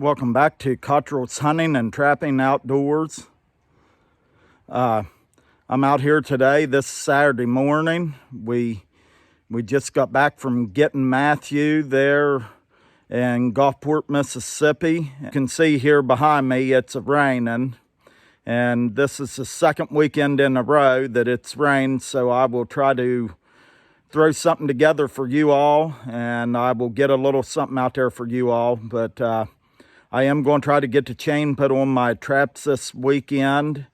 Welcome back to Cottrell's Hunting and Trapping Outdoors. I'm out here today, this Saturday morning. We just got back from getting Matthew there in Gulfport, Mississippi. You can see here behind me it's raining, and this is the second weekend in a row that it's rained, so I will try to throw something together for you all, and I will get a little something out there for you all. But I am going to try to get the chain put on my traps this weekend,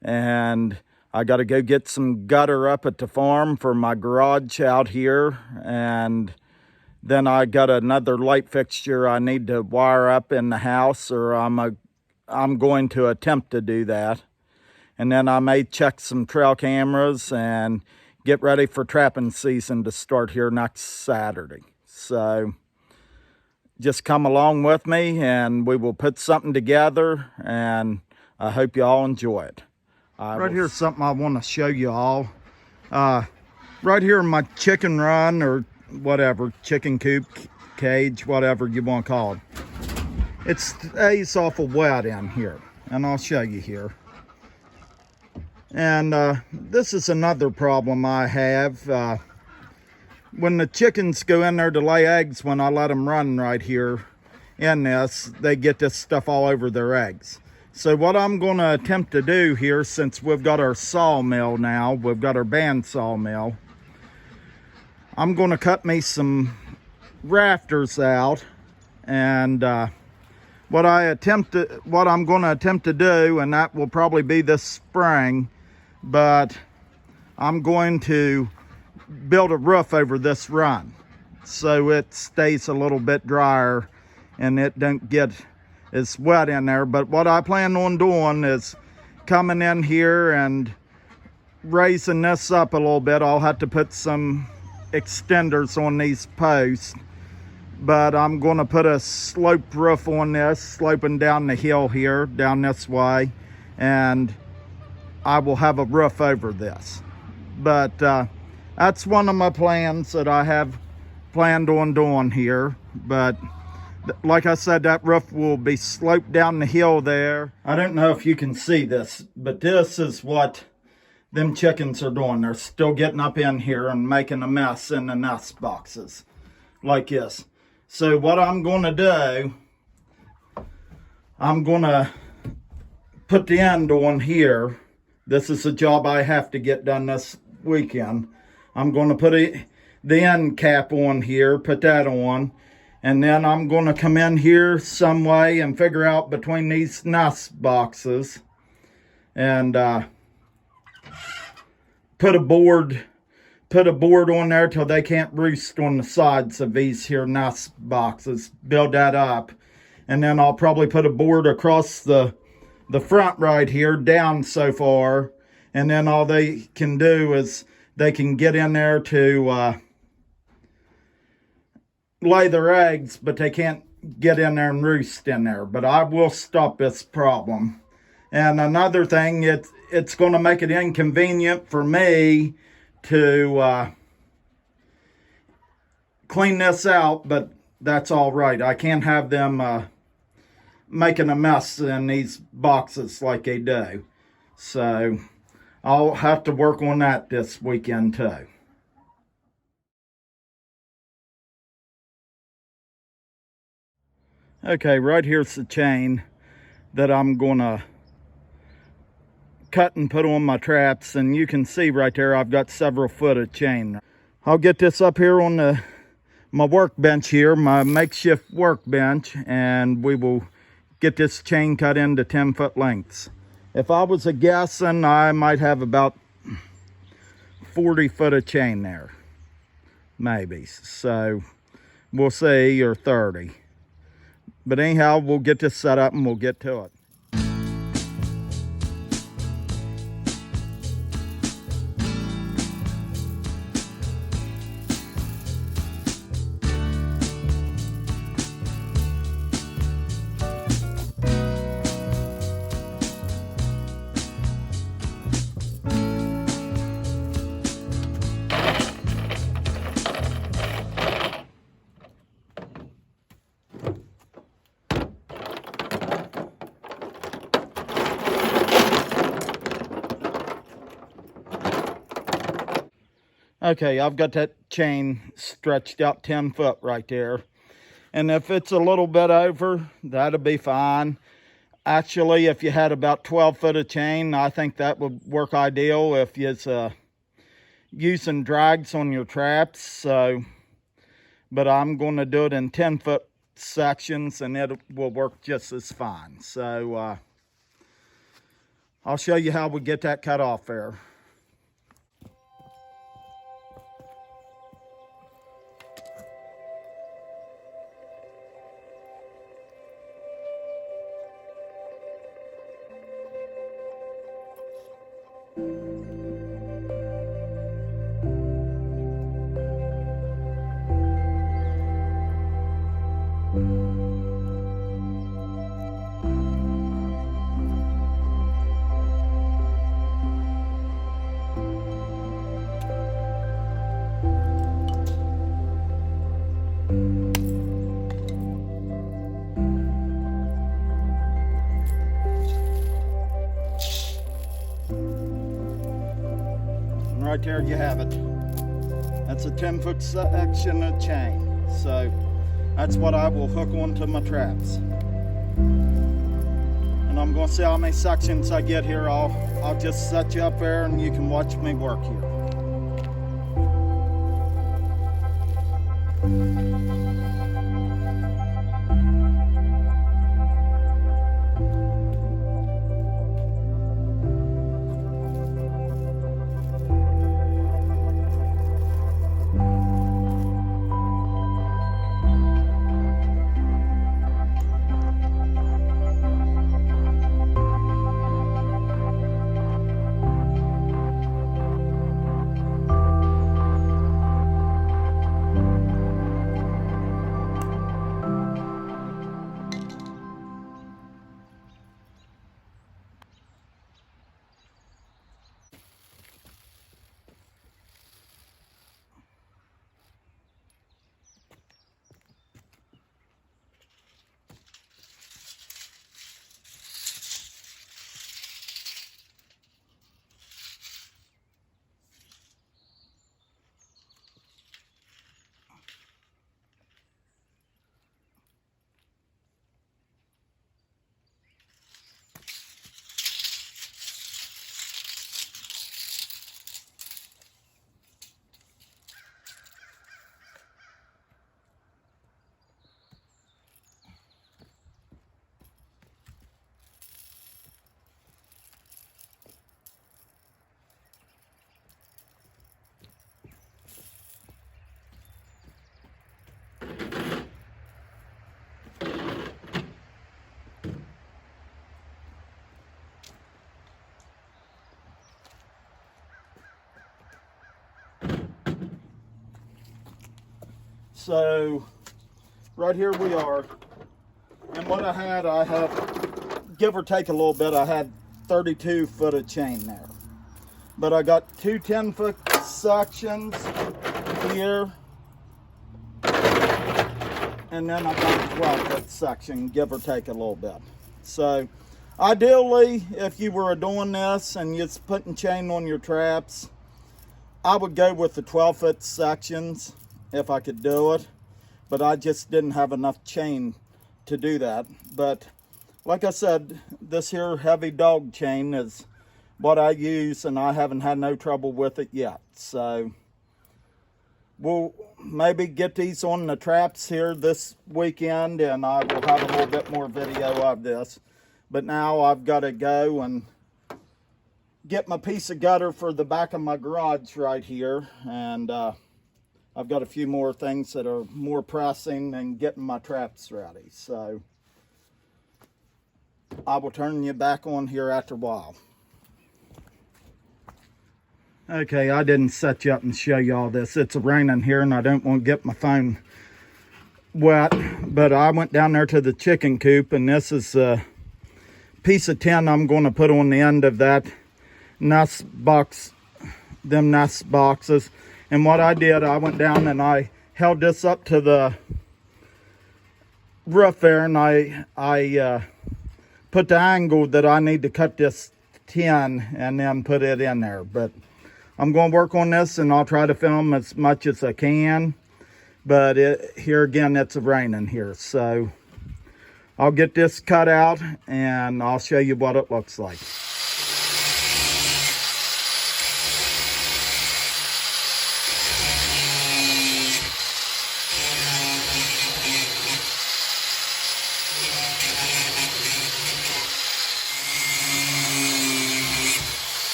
and I got to go get some gutter up at the farm for my garage out here, and then I got another light fixture I need to wire up in the house, or I'm going to attempt to do that. And then I may check some trail cameras and get ready for trapping season to start here next Saturday. So just come along with me and we will put something together, and I hope you all enjoy it. Right here's something I want to show you all. Right here in my chicken run, or whatever, chicken coop, cage, whatever you want to call it. It stays awful wet in here, and I'll show you here. And this is another problem I have. When the chickens go in there to lay eggs, when I let them run right here in this, they get this stuff all over their eggs. So what I'm going to attempt to do here, since we've got our sawmill now, we've got our band sawmill, I'm going to cut me some rafters out, and what I'm going to attempt to do, and that will probably be this spring, but I'm going to build a roof over this run so it stays a little bit drier and it don't get as wet in there. But what I plan on doing is coming in here and raising this up a little bit. I'll have to put some extenders on these posts, but I'm going to put a sloped roof on this, sloping down the hill here, down this way, and I will have a roof over this. But that's one of my plans that I have planned on doing here. But like I said, that roof will be sloped down the hill there. I don't know if you can see this, but this is what them chickens are doing. They're still getting up in here and making a mess in the nest boxes like this. So what I'm going to do, I'm going to put the end on here. This is a job I have to get done this weekend. I'm going to put the end cap on here, put that on, and then I'm going to come in here some way and figure out between these nest boxes and put a board on there till they can't roost on the sides of these here nest boxes. Build that up, and then I'll probably put a board across the front right here down so far, and then all they can do is they can get in there to lay their eggs, but they can't get in there and roost in there. But I will stop this problem. And another thing, it's going to make it inconvenient for me to clean this out, but that's all right. I can't have them making a mess in these boxes like they do. So I'll have to work on that this weekend too. Okay, right here's the chain that I'm gonna cut and put on my traps, and you can see right there I've got several foot of chain. I'll get this up here on my workbench here, my makeshift workbench, and we will get this chain cut into 10-foot lengths. If I was guessing, I might have about 40 foot of chain there, maybe. So we'll see, or 30. But anyhow, we'll get this set up and we'll get to it. Okay, I've got that chain stretched out 10 foot right there. And if it's a little bit over, that'll be fine. Actually, if you had about 12 foot of chain, I think that would work ideal if you're using drags on your traps. So, but I'm going to do it in 10 foot sections and it will work just as fine. So I'll show you how we get that cut off there. Right there you have it. That's a 10 foot section of chain. So that's what I will hook onto my traps. And I'm going to see how many sections I get here. I'll just set you up there and you can watch me work here. So right here we are. And what I had, give or take a little bit, I had 32 foot of chain there. But I got two 10 foot sections here. And then I got a 12 foot section, give or take a little bit. So ideally, if you were doing this and you're putting chain on your traps, I would go with the 12 foot sections if I could do it, but I just didn't have enough chain to do that. But like I said, this here heavy dog chain is what I use and I haven't had no trouble with it yet. So we'll maybe get these on the traps here this weekend and I will have a little bit more video of this. But now I've got to go and get my piece of gutter for the back of my garage right here, and I've got a few more things that are more pressing than getting my traps ready. So I will turn you back on here after a while. Okay, I didn't set you up and show you all this. It's raining here and I don't want to get my phone wet, but I went down there to the chicken coop and this is a piece of tin I'm going to put on the end of that nest box, them nest boxes. And what I did, I went down and I held this up to the roof there and I put the angle that I need to cut this tin and then put it in there. But I'm going to work on this, and I'll try to film as much as I can. But here again, it's raining here. So I'll get this cut out, and I'll show you what it looks like.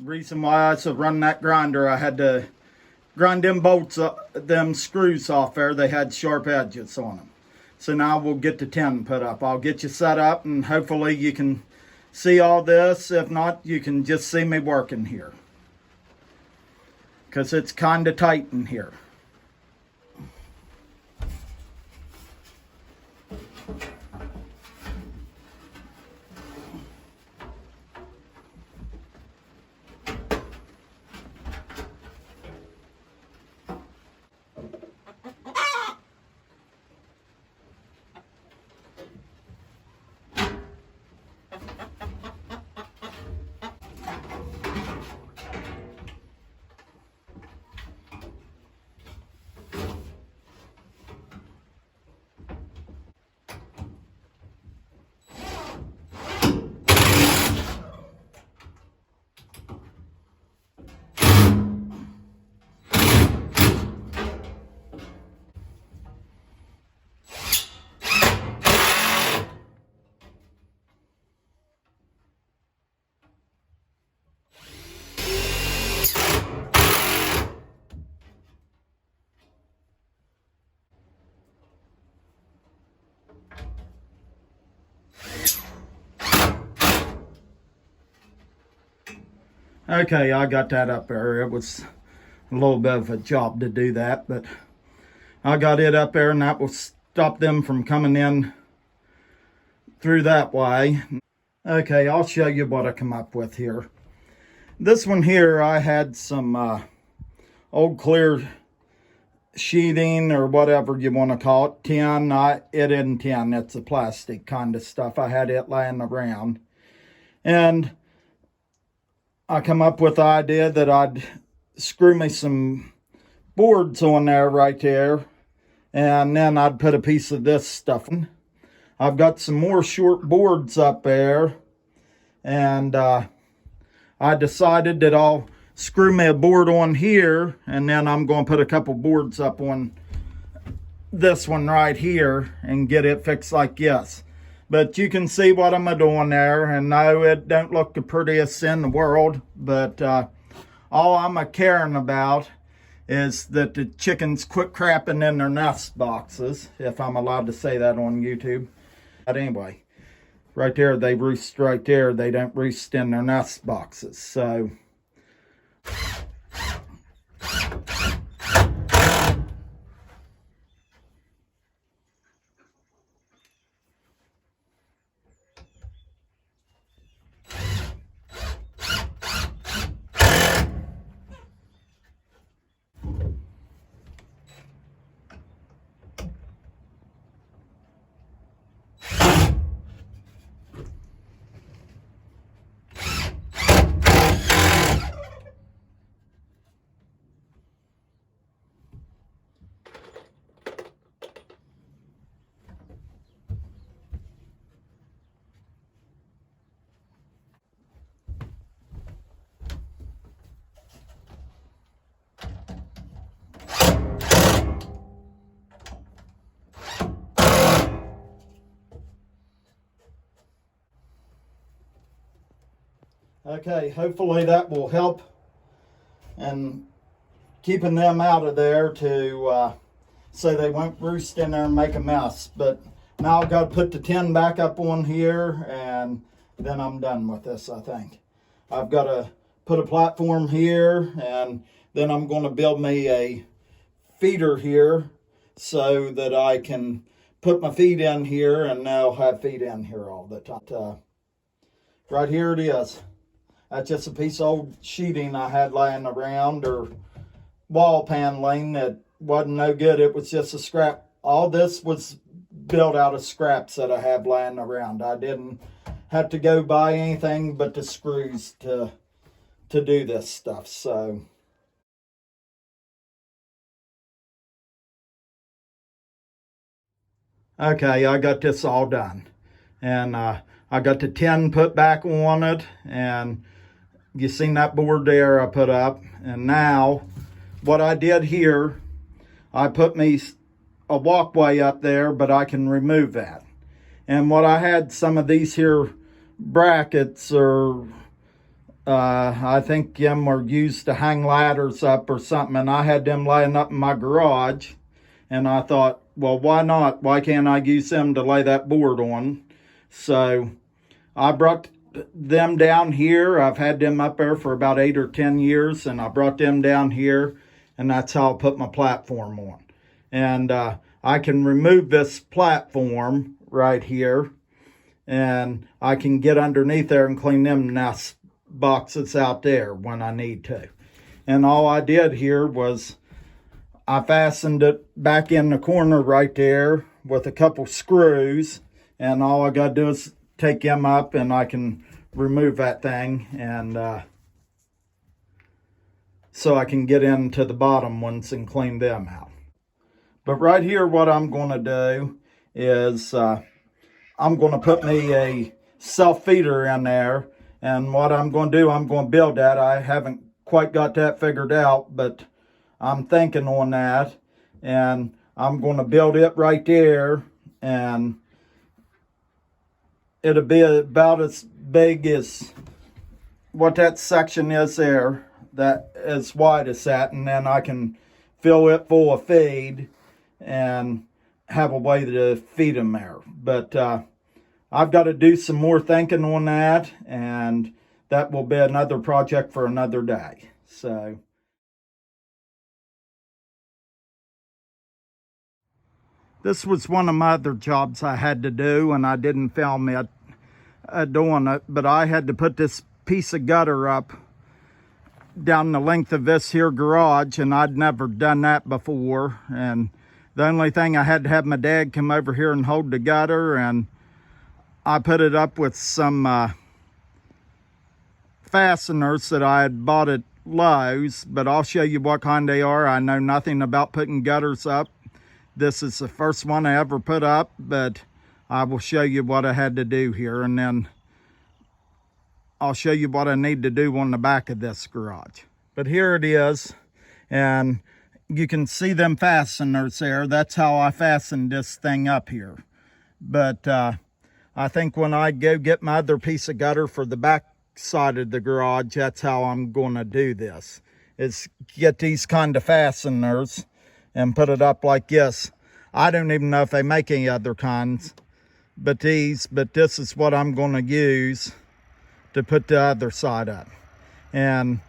Reason why I was running that grinder, I had to grind them bolts, them screws off there. They had sharp edges on them. So now we'll get the tin put up. I'll get you set up, and hopefully you can see all this. If not, you can just see me working here, because it's kind of tight in here. Okay, I got that up there. It was a little bit of a job to do that, but I got it up there, and that will stop them from coming in through that way. Okay, I'll show you what I come up with here. This one here, I had some old clear sheeting, or whatever you want to call it, tin. It isn't tin, it's a plastic kind of stuff. I had it laying around, and I come up with the idea that I'd screw me some boards on there right there, and then I'd put a piece of this stuff in. I've got some more short boards up there, and I decided that I'll screw me a board on here, and then I'm going to put a couple boards up on this one right here and get it fixed like this. But you can see what I'm doing there, and no, it don't look the prettiest in the world, but all I'm caring about is that the chickens quit crapping in their nest boxes, if I'm allowed to say that on YouTube. But anyway, right there, they roost right there. They don't roost in their nest boxes, so... Okay, hopefully that will help in keeping them out of there to so they won't roost in there and make a mess. But now I've got to put the tin back up on here, and then I'm done with this, I think. I've got to put a platform here, and then I'm going to build me a feeder here so that I can put my feet in here, and now have feet in here all the time. Right here it is. That's just a piece of old sheeting I had laying around, or wall paneling that wasn't no good. It was just a scrap. All this was built out of scraps that I have laying around. I didn't have to go buy anything but the screws to do this stuff. So okay, I got this all done, and I got the tin put back on it, and you seen that board there I put up. And now what I did here, I put me a walkway up there, but I can remove that. And what I had, some of these here brackets, or I think them were used to hang ladders up or something, and I had them laying up in my garage, and I thought, well, why not? Why can't I use them to lay that board on? So I brought them down here. I've had them up there for about 8 or 10 years, and I brought them down here, and that's how I put my platform on. And I can remove this platform right here, and I can get underneath there and clean them nest boxes out there when I need to. And all I did here was I fastened it back in the corner right there with a couple screws, and all I got to do is take them up, and I can remove that thing, and so I can get into the bottom ones and clean them out. But right here, what I'm going to do is I'm going to put me a self-feeder in there, and what I'm going to do, I'm going to build that. I haven't quite got that figured out, but I'm thinking on that, and I'm going to build it right there, and it'll be about as big as what that section is there, that as wide as that, and then I can fill it full of feed and have a way to feed them there. But I've got to do some more thinking on that, and that will be another project for another day. So this was one of my other jobs I had to do, and I didn't film it doing it, but I had to put this piece of gutter up down the length of this here garage, and I'd never done that before. And the only thing, I had to have my dad come over here and hold the gutter, and I put it up with some fasteners that I had bought at Lowe's, but I'll show you what kind they are. I know nothing about putting gutters up. This is the first one I ever put up, but I will show you what I had to do here, and then I'll show you what I need to do on the back of this garage. But here it is, and you can see them fasteners there. That's how I fastened this thing up here. But I think when I go get my other piece of gutter for the back side of the garage, that's how I'm going to do this, is get these kind of fasteners and put it up like this. I don't even know if they make any other kinds but this is what I'm going to use to put the other side up. And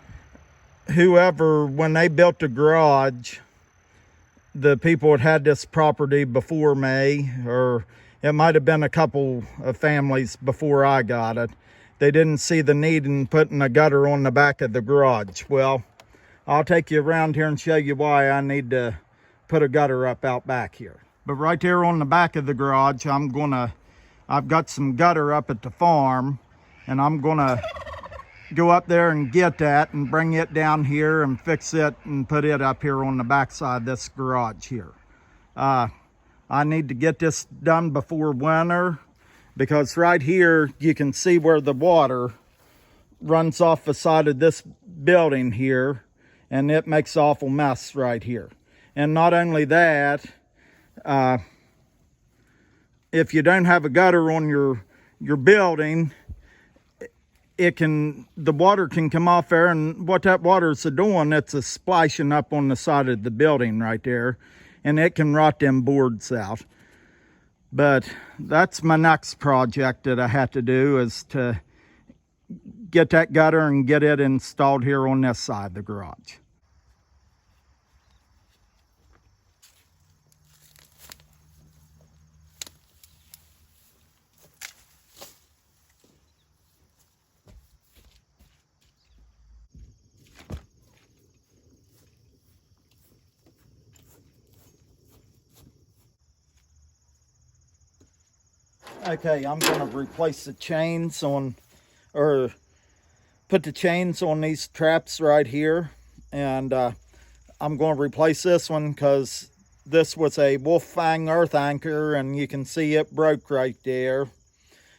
whoever, when they built the garage, the people that had this property before me, or it might have been a couple of families before I got it, they didn't see the need in putting a gutter on the back of the garage. Well, I'll take you around here and show you why I need to put a gutter up out back here. But right there on the back of the garage, I've got some gutter up at the farm, and I'm gonna go up there and get that and bring it down here and fix it and put it up here on the back side of this garage here. I need to get this done before winter, because right here you can see where the water runs off the side of this building here, and it makes an awful mess right here. And not only that, if you don't have a gutter on your building, the water can come off there, and what that water is doing, it's a splashing up on the side of the building right there, and it can rot them boards out. But that's my next project that I have to do, is to get that gutter and get it installed here on this side of the garage. Okay, I'm going to replace the chains on, or put the chains on these traps right here. And I'm going to replace this one because this was a wolf fang earth anchor and you can see it broke right there.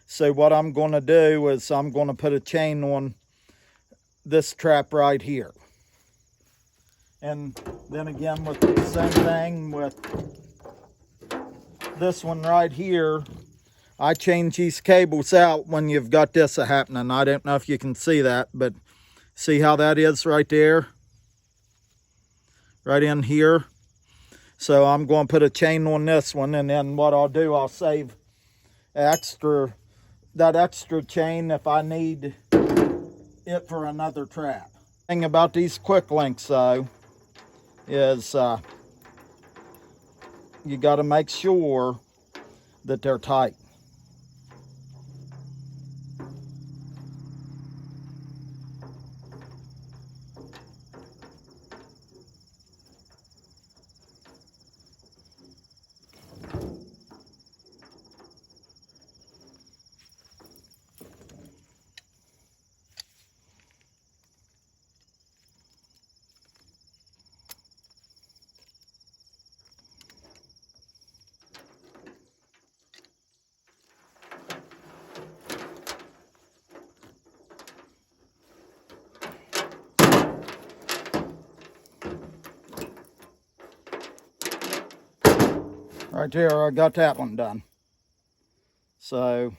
So what I'm going to do is I'm going to put a chain on this trap right here. And then again with the same thing with this one right here. I change these cables out when you've got this happening. I don't know if you can see that, but see how that is right there? Right in here. So I'm going to put a chain on this one, and then what I'll do, I'll save that extra chain if I need it for another trap. The thing about these quick links though is you got to make sure that they're tight. Right there, I got that one done. So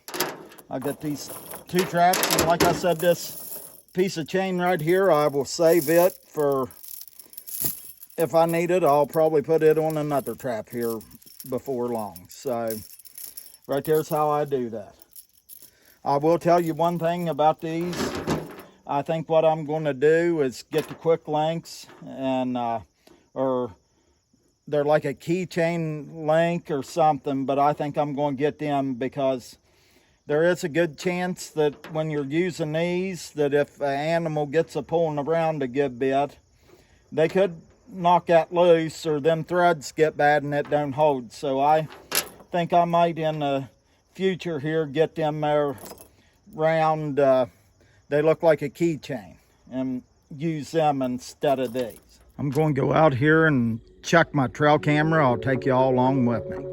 I got these two traps, and like I said, this piece of chain right here, I will save it for if I need it. I'll probably put it on another trap here before long. So right there's how I do that. I will tell you one thing about these. I think what I'm going to do is get the quick links, and or they're like a keychain link or something, but I think I'm going to get them because there is a good chance that when you're using these, that if an animal gets a pulling around a good bit, they could knock that loose, or them threads get bad and it don't hold. So I think I might in the future here get them there round, they look like a keychain, and use them instead of these. I'm going to go out here and check my trail camera. I'll take you all along with me.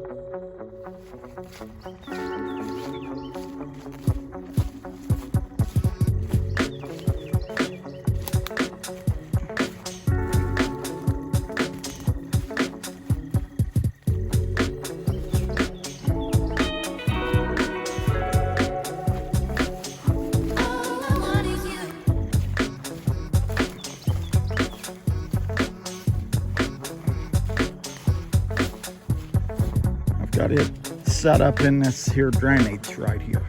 Got it set up in this here drainage right here.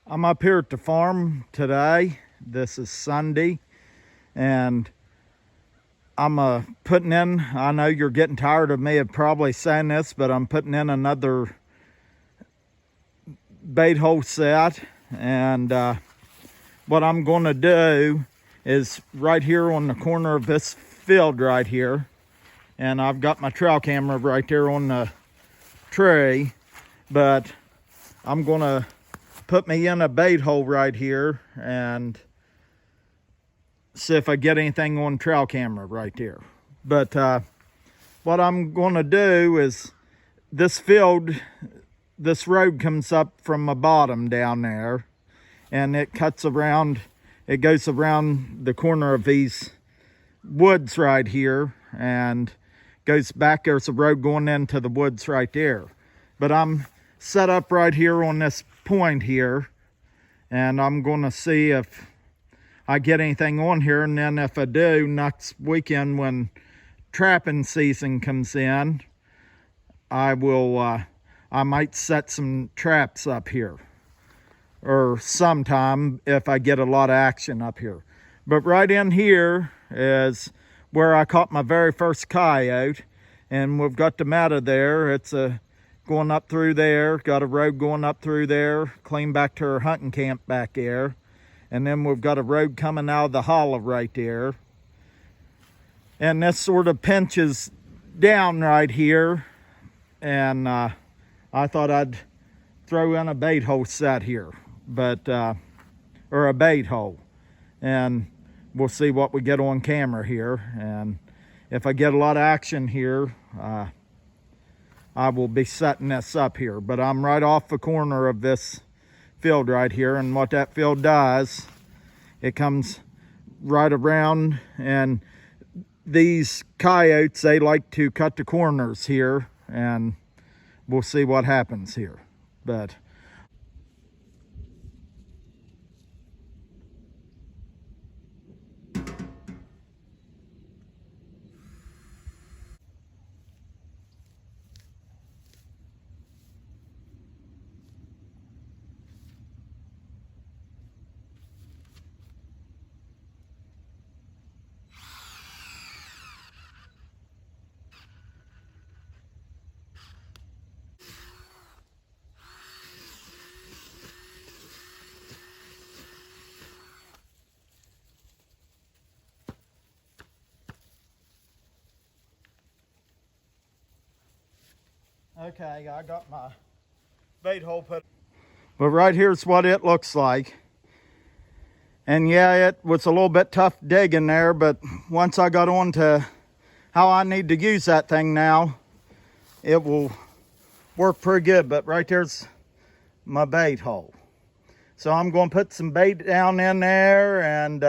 I'm up here at the farm today. This is Sunday, and I'm putting in, I know you're getting tired of me of probably saying this, but I'm putting in another bait hole set. And what I'm going to do is right here on the corner of this field right here, and I've got my trail camera right there on the tree, but I'm going to put me in a bait hole right here and see if I get anything on trail camera right there. But what I'm going to do is, this field, this road comes up from the bottom down there, and it cuts around, it goes around the corner of these woods right here and goes back. There's a road going into the woods right there. But I'm set up right here on this point here, and I'm going to see if I get anything on here, and then if I do, next weekend when trapping season comes in, I will I might set some traps up here. or sometime if I get a lot of action up here. But right in here is where I caught my very first coyote, and we've got the meta there. It's going up through there, got a road going up through there, clean back to our hunting camp back there. And then we've got a road coming out of the hollow right there. And this sort of pinches down right here. And I thought I'd throw in a bait hole set here, but or a bait hole. And we'll see what we get on camera here. And if I get a lot of action here, I will be setting this up here. But I'm right off the corner of this field right here, and what that field does, it comes right around, and these coyotes, they like to cut the corners here, and we'll see what happens here. But okay, I got my bait hole put. But right here's what it looks like. And yeah, it was a little bit tough digging there, but once I got on to how I need to use that thing now, it will work pretty good. But right there's my bait hole. So I'm going to put some bait down in there, and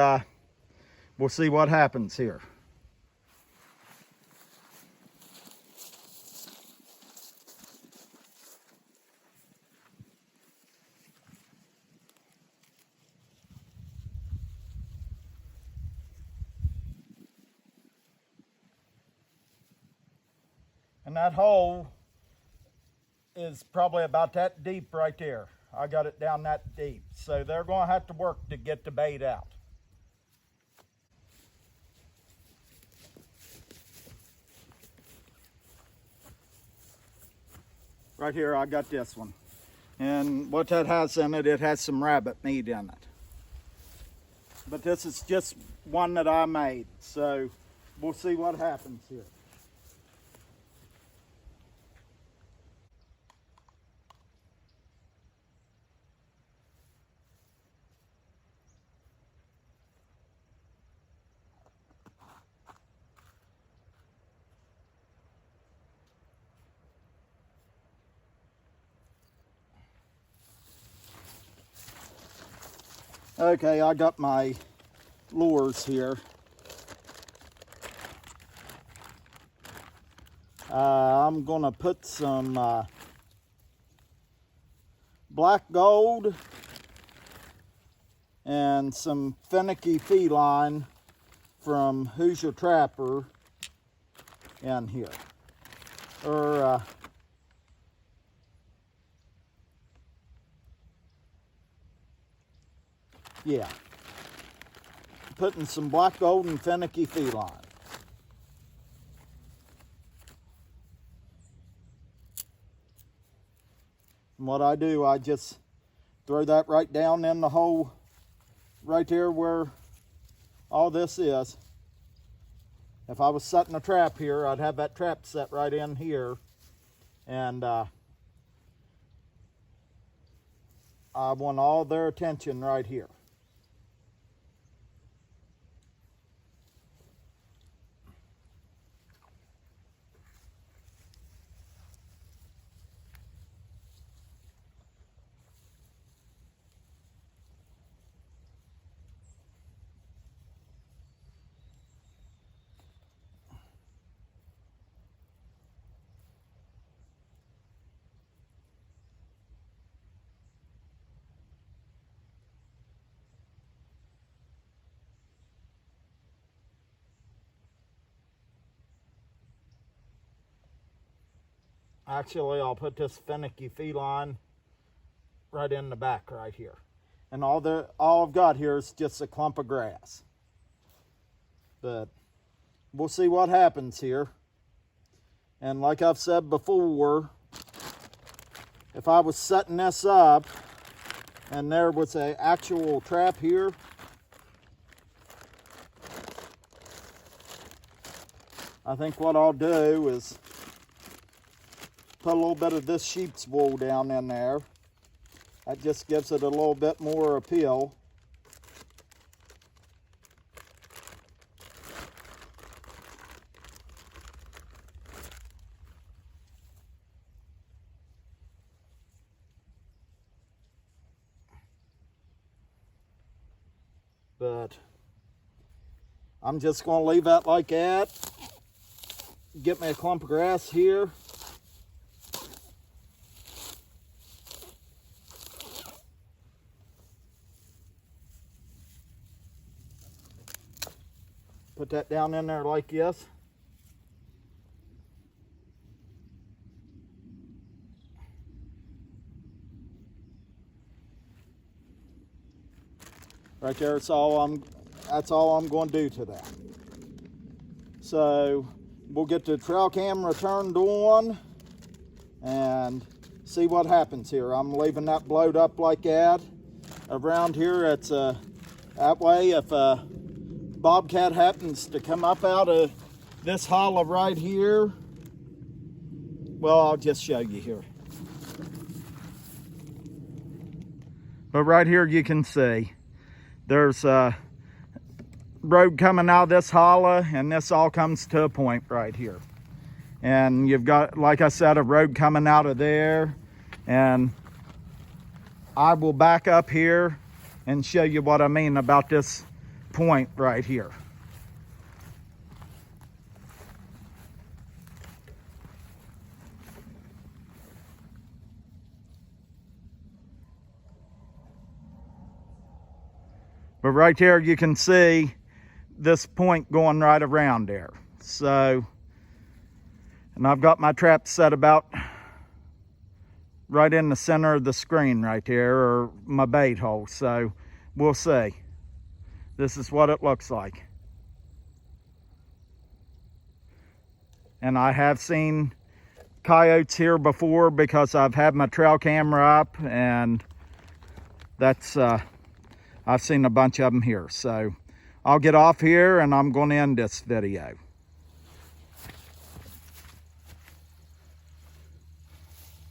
we'll see what happens here. And that hole is probably about that deep right there. I got it down that deep. So they're going to have to work to get the bait out. Right here, I got this one. And what that has in it, it has some rabbit meat in it. But this is just one that I made. So we'll see what happens here. Okay, I got my lures here. I'm gonna put some black gold and some finicky feline from Who's Your Trapper in here. Or yeah, putting some black gold and finicky feline. And what I do, I just throw that right down in the hole right there where all this is. If I was setting a trap here, I'd have that trap set right in here, and I want all their attention right here. Actually, I'll put this finicky feline right in the back right here. And all I've got here is just a clump of grass. But we'll see what happens here. And like I've said before, if I was setting this up and there was an actual trap here, I think what I'll do is put a little bit of this sheep's wool down in there. That just gives it a little bit more appeal. But I'm just going to leave that like that. Get me a clump of grass here. Put that down in there like this. Right there, that's all I'm going to do to that. So we'll get the trail camera turned on and see what happens here. I'm leaving that blowed up like that. Around here, it's that way if a bobcat happens to come up out of this hollow right here, well, I'll just show you here. But right here you can see there's a road coming out of this hollow, and this all comes to a point right here. And you've got, like I said, a road coming out of there. And I will back up here and show you what I mean about this point right here. But right there you can see this point going right around there. So, and I've got my trap set about right in the center of the screen right there, or my bait hole. So we'll see. This is what it looks like. And I have seen coyotes here before because I've had my trail camera up, and that's I've seen a bunch of them here. So I'll get off here and I'm going to end this video.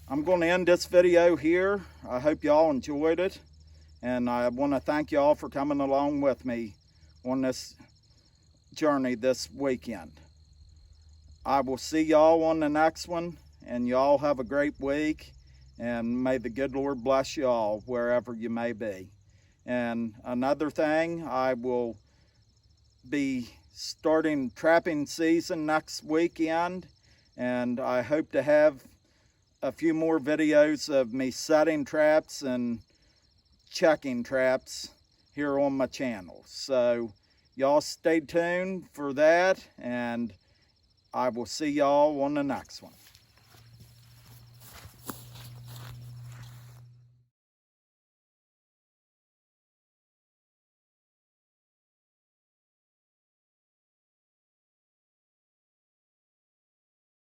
I'm going to end this video here. I hope y'all enjoyed it. And I want to thank y'all for coming along with me on this journey this weekend. I will see y'all on the next one. And y'all have a great week. And may the good Lord bless y'all wherever you may be. And another thing, I will be starting trapping season next weekend, and I hope to have a few more videos of me setting traps and checking traps here on my channel. So y'all stay tuned for that, and I will see y'all on the next one.